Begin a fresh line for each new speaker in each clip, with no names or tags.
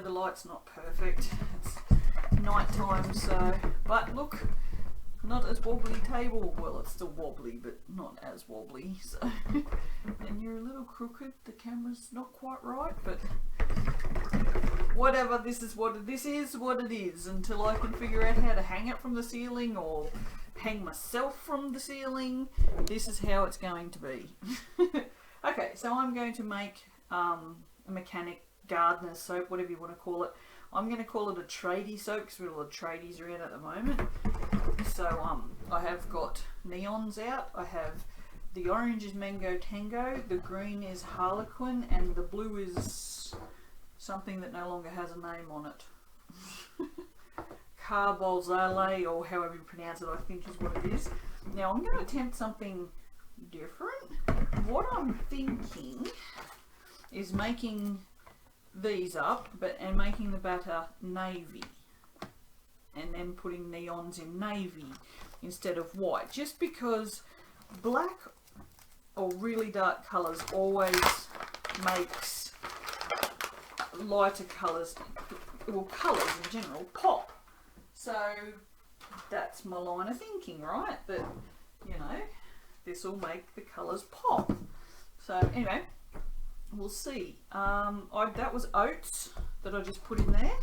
the light's not perfect. It's night time, so, but look, not as wobbly table. Well, it's still wobbly, but not as wobbly. So, and you're a little crooked. The camera's not quite right, but whatever. This is what it is. Until I can figure out how to hang it from the ceiling or hang myself from the ceiling, this is how it's going to be. Okay, so I'm going to make a mechanic gardener soap, whatever you want to call it. I'm going to call it a tradie soap because all the tradies are in at the moment. So I have got neons out. I have the orange is Mango Tango, the green is Harlequin, and the blue is something that no longer has a name on it. Carbolzale, or however you pronounce it, I think is what it is. Now I'm going to attempt something different. What I'm thinking is making these up, and making the batter navy, and then putting neons in navy instead of white, just because black or really dark colours always makes lighter colours, well, colours in general, pop. So that's my line of thinking, right? That, you know, this will make the colours pop. So anyway, we'll see. That was oats that I just put in there.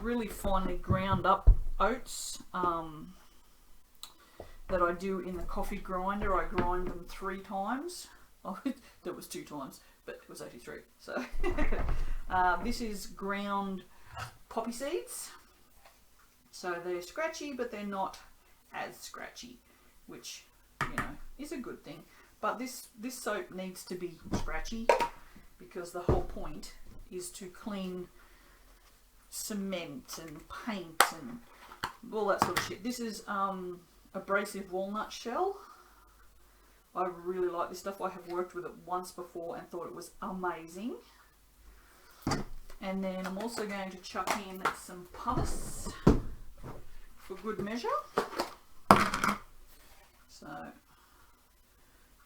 Really finely ground up oats that I do in the coffee grinder. I grind them 3 times. Oh, that was 2 times, but it was actually 3. So this is ground poppy seeds. So they're scratchy, but they're not as scratchy, which, you know, is a good thing. But this soap needs to be scratchy because the whole point is to clean cement and paint and all that sort of shit. This is abrasive walnut shell. I really like this stuff. I have worked with it once before and thought it was amazing. And then I'm also going to chuck in some pumice for good measure. So,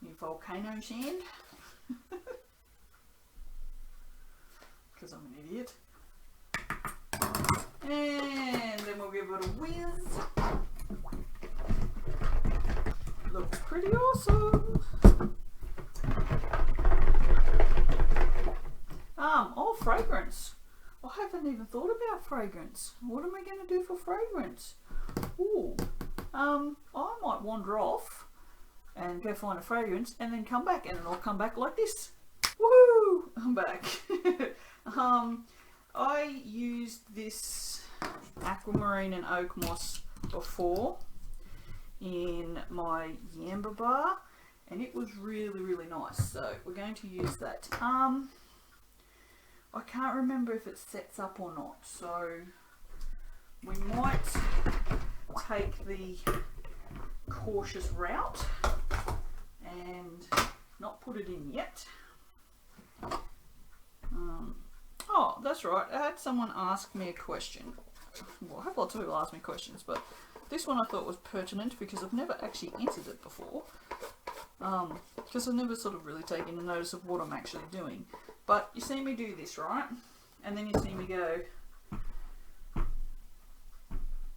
new volcano sand. Because I'm an idiot. And then we'll give it a whiz. Looks pretty awesome. Oh, fragrance. I haven't even thought about fragrance. What am I going to do for fragrance? Ooh, I might wander off and go find a fragrance and then come back, and then I'll come back like this. Woohoo! I'm back. I used this aquamarine and Oakmoss before in my Yamba bar, and it was really, really nice. So we're going to use that. I can't remember if it sets up or not, so we might take the cautious route and not put it in yet. Oh, that's right. I had someone ask me a question. Well, I have lots of people ask me questions, but this one I thought was pertinent because I've never actually answered it before. Because I've never sort of really taken a notice of what I'm actually doing. But you see me do this, right? And then you see me go.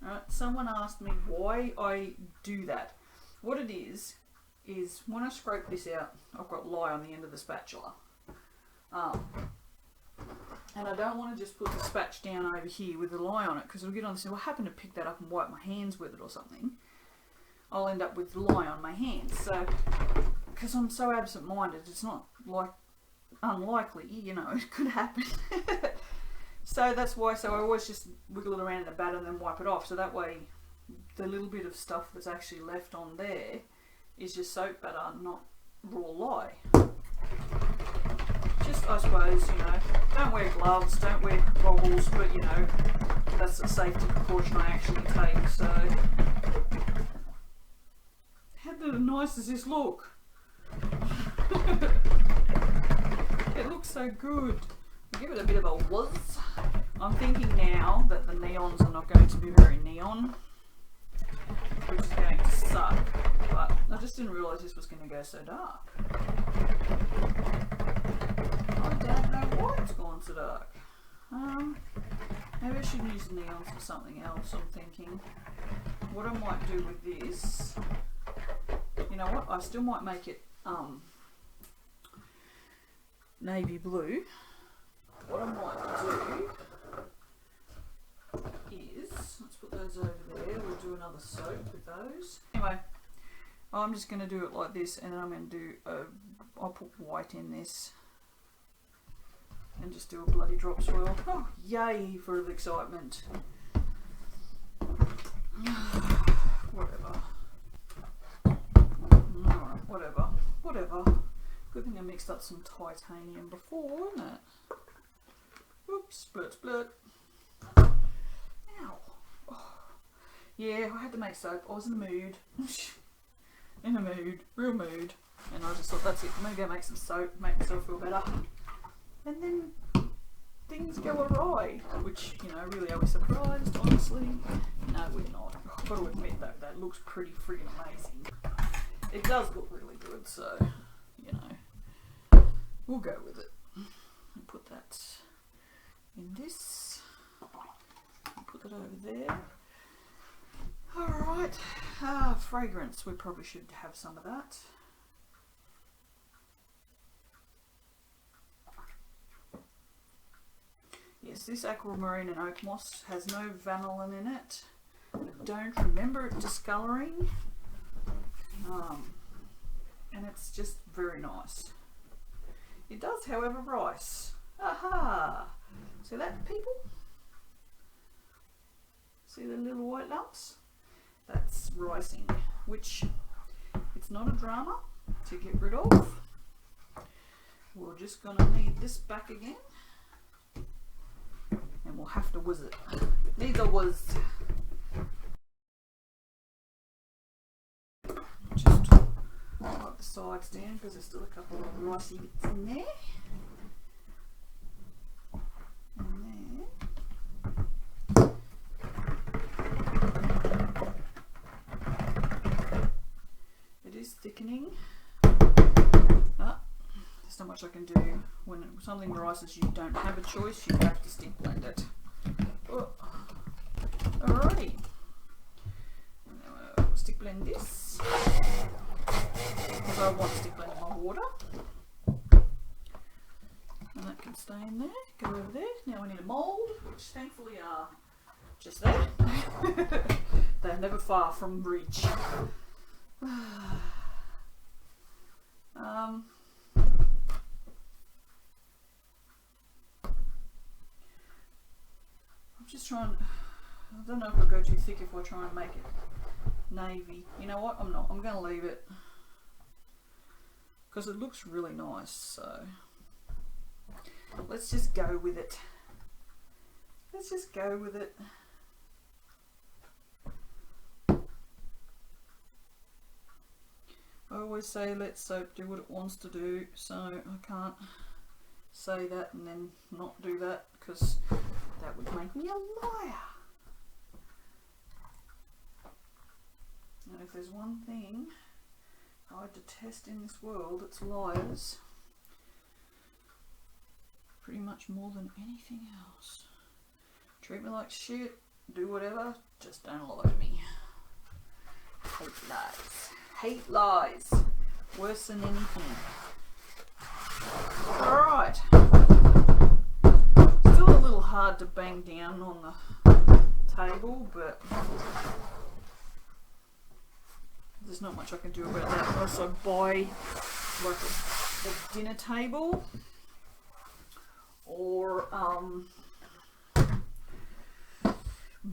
Right? Someone asked me why I do that. What it is when I scrape this out, I've got lye on the end of the spatula. And I don't want to just put the spatch down over here with the lye on it, because it'll get on this, well, I happen to pick that up and wipe my hands with it or something. I'll end up with lye on my hands. So, because I'm so absent-minded, it's not like unlikely, you know, it could happen. So that's why, so I always just wiggle it around in the batter and then wipe it off. So that way, the little bit of stuff that's actually left on there is just soap batter, not raw lye. Just, I suppose, you know, don't wear gloves, don't wear goggles, but, you know, that's a safety precaution I actually take, so. How nice does this look? It looks so good. I'll give it a bit of a whiz. I'm thinking now that the neons are not going to be very neon, which is going to suck, but I just didn't realise this was going to go so dark. know why it's gone so dark. Maybe I should use neons for something else, I'm thinking. What I might do with this, you know what, I still might make it navy blue. What I might do is, let's put those over there, we'll do another soap with those. Anyway, I'm just going to do it like this, and then I'm going to do I'll put white in this and just do a bloody drop swirl. Oh, yay for the excitement. Whatever. Alright, whatever. Good thing I mixed up some titanium before, isn't it? Oops, splurt. Ow. Oh. Yeah, I had to make soap. I was in the mood. Real mood. And I just thought, that's it, I'm going to go make some soap, make myself feel better. And then things go awry, which, you know, really I was surprised, honestly. No, we're not. I've got to admit that looks pretty friggin' amazing. It does look really good, so, you know, we'll go with it. I'll put that in this. I'll put that over there. Alright, fragrance, we probably should have some of that. Yes, this aquamarine and oakmoss has no vanillin in it. I don't remember it discolouring. And it's just very nice. It does, however, rice. Aha! See that, people? See the little white lumps? That's ricing, which it's not a drama to get rid of. We're just going to need this back again. And we'll have to whiz it. Needs a whiz. Just wipe the sides down because there's still a couple of ricey bits in there. And then it is thickening. There's not much I can do. When something rises, you don't have a choice, you have to stick blend it. Oh. Alrighty. Stick blend this. Because I want to stick blend my water. And that can stay in there. Go over there. Now we need a mould, which thankfully are just there. They're never far from reach. I'm just trying, I don't know if I'll go too thick if I try and make it navy. You know what, I'm not, I'm going to leave it because it looks really nice, so let's just go with it. Let's just go with it. I always say let soap do what it wants to do, so I can't say that and then not do that because that would make me a liar. And if there's one thing I detest in this world, it's liars. Pretty much more than anything else. Treat me like shit, do whatever, just don't lie to me. Hate lies. Hate lies. Worse than anything. Alright. Still a little hard to bang down on the table, but there's not much I can do about that unless I buy like a dinner table or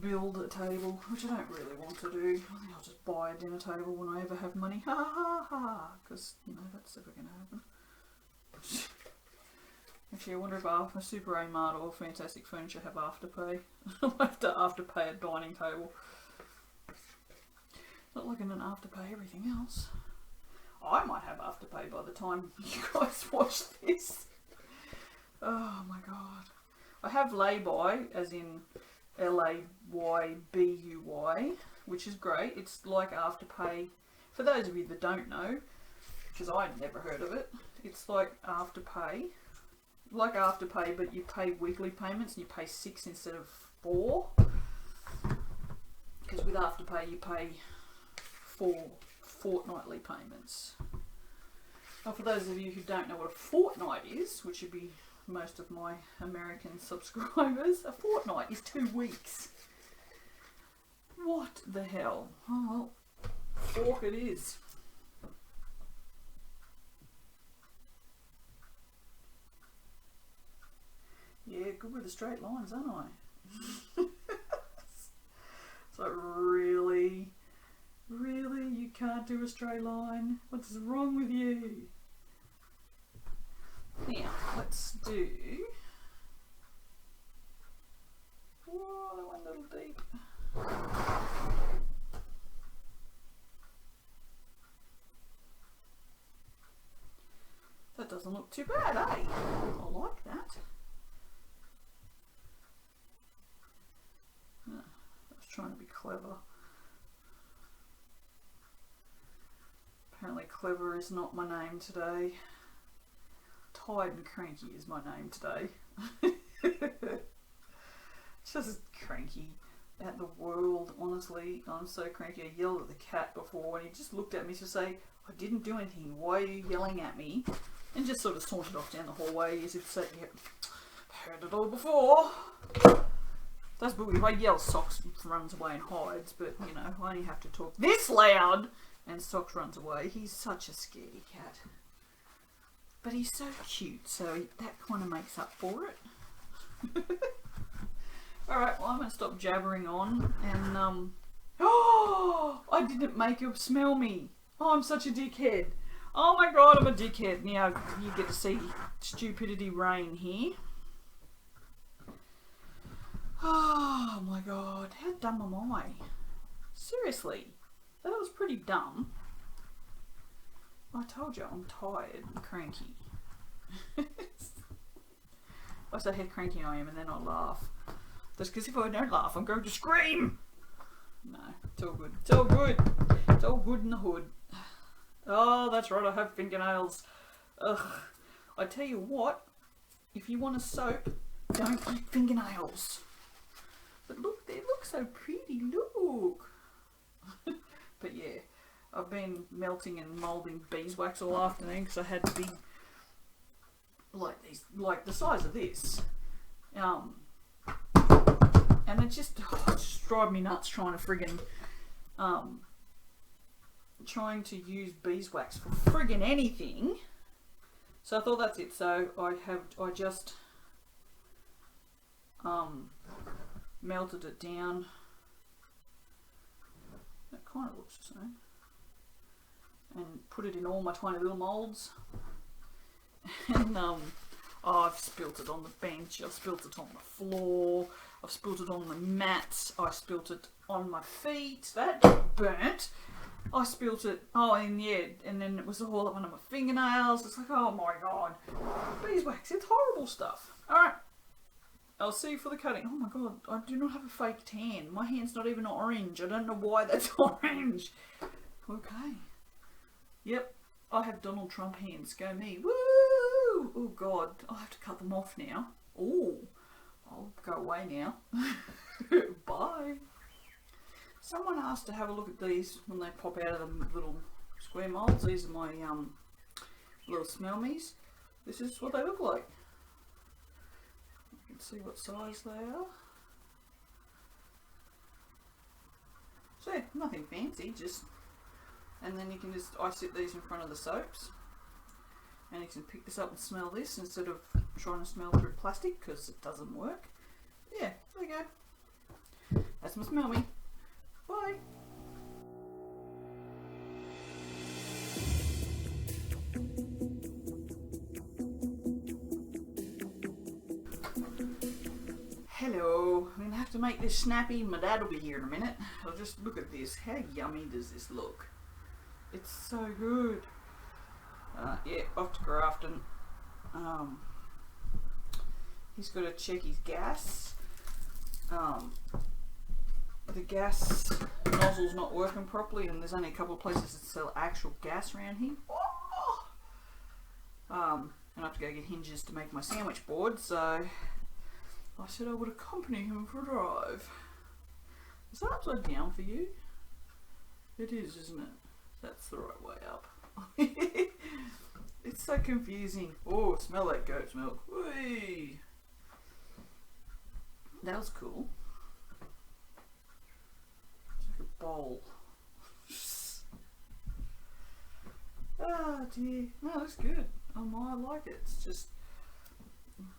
build a table, which I don't really want to do. I think I'll just buy a dinner table when I ever have money. Ha ha ha! Because, you know, that's never going to happen. Actually, I wonder if a Super A Mart or Fantastic Furniture have Afterpay. I'll have to Afterpay a dining table. Not like I can Afterpay everything else. I might have Afterpay by the time you guys watch this. Oh my god. I have lay-by, as in LAYBUY, which is great. It's like Afterpay. For those of you that don't know, because I'd never heard of it, it's like Afterpay like Afterpay, but you pay weekly payments and you pay 6 instead of 4. Because with Afterpay you pay 4 fortnightly payments. Now, for those of you who don't know what a fortnight is, which would be most of my American subscribers, a fortnight is 2 weeks. What the hell? Oh well, fork it is. Yeah, good with the straight lines, aren't I? So really, you can't do a straight line? What's wrong with you? Now, let's do... Whoa, that went a little deep. That doesn't look too bad, eh? I like that. I was trying to be clever. Apparently clever is not my name today. Tired and cranky is my name today. Just cranky at the world, honestly. I'm so cranky. I yelled at the cat before and he just looked at me to say, I didn't do anything, why are you yelling at me? And just sort of sauntered off down the hallway as if to say, yep, heard it all before. That's boogie. If I yell, Socks runs away and hides, but you know, I only have to talk this loud and Socks runs away. He's such a scaredy cat. But he's so cute, so that kind of makes up for it. Alright, well I'm going to stop jabbering on and oh, I didn't make him smell me. Oh, I'm such a dickhead. Oh my god, I'm a dickhead. Now you get to see stupidity reign here. Oh my god, how dumb am I? Seriously, that was pretty dumb. I told you I'm tired and cranky. I say how cranky I am and then I laugh. That's because if I don't laugh I'm going to scream. No, it's all good. It's all good. It's all good in the hood. Oh, that's right, I have fingernails. Ugh. I tell you what, if you want a soap, don't eat fingernails. But look, they look so pretty, look. But yeah, I've been melting and moulding beeswax all afternoon because I had big, like these, like the size of this. And it just drives me nuts trying to friggin' trying to use beeswax for friggin' anything. So I thought that's it. So I just melted it down. It kind of looks the same. And put it in all my tiny little moulds. And I've spilt it on the bench, I've spilt it on the floor, I've spilt it on the mats, I spilt it on my feet, that burnt. I spilt it, oh and yeah, and then it was all up under my fingernails. It's like, oh my god, beeswax, it's horrible stuff. Alright, I'll see you for the cutting. Oh my god, I do not have a fake tan. My hand's not even orange. I don't know why that's orange. Okay. Yep, I have Donald Trump hands. Go me. Woo! Oh god, I'll have to cut them off now. Oh, I'll go away now. Bye. Someone asked to have a look at these when they pop out of the little square moulds. These are my little smell-me's. This is what they look like. You can see what size they are. So yeah, nothing fancy, just, and then you can just, I sit these in front of the soaps and you can pick this up and smell this instead of trying to smell through plastic because it doesn't work. Yeah, there you go. That's my smell me. Bye. Hello, I'm going to have to make this snappy. My dad will be here in a minute. I'll just look at this. How yummy does this look? It's so good. Yeah, off to Grafton. He's got to check his gas. The gas nozzle's not working properly and there's only a couple of places that sell actual gas around here. And I have to go get hinges to make my sandwich board, so I said I would accompany him for a drive. Is that upside down for you? It is, isn't it? That's the right way up. It's so confusing. Oh, smell that goat's milk. Whee! That was cool. It's like a bowl. Ah, dear. No, that's good. I like it. It's just,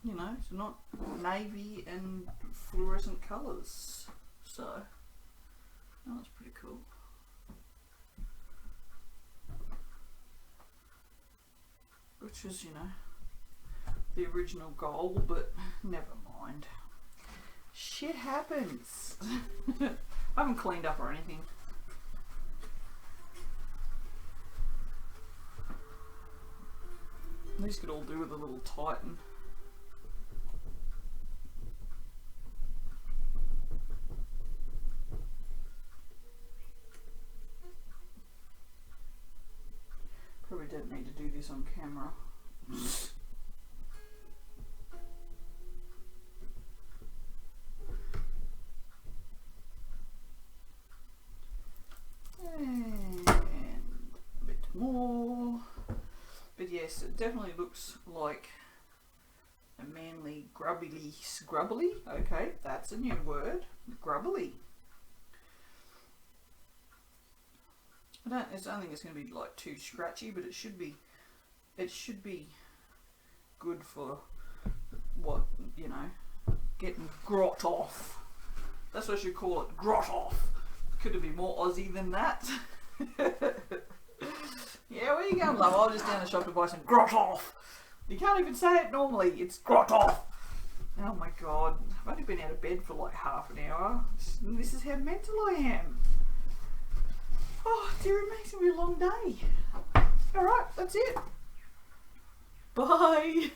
you know, it's not navy and fluorescent colours. So, that was pretty cool. Which was, you know, the original goal, but never mind. Shit happens. I haven't cleaned up or anything. These could all do with a little tighten. Probably don't need to do this on camera. And a bit more. But yes, it definitely looks like a manly grubbly. Okay, that's a new word. Grubbly. I don't think it's going to be like too scratchy, but it should be good for what, you know, getting grot off. That's what I should call it, grot off. Could it be more Aussie than that? Yeah, where you going, love? I was just down the shop to buy some grot off. You can't even say it normally. It's grot off. Oh my god. I've only been out of bed for like half an hour. This is how mental I am. Oh dear, it makes me a long day. Alright, that's it. Bye.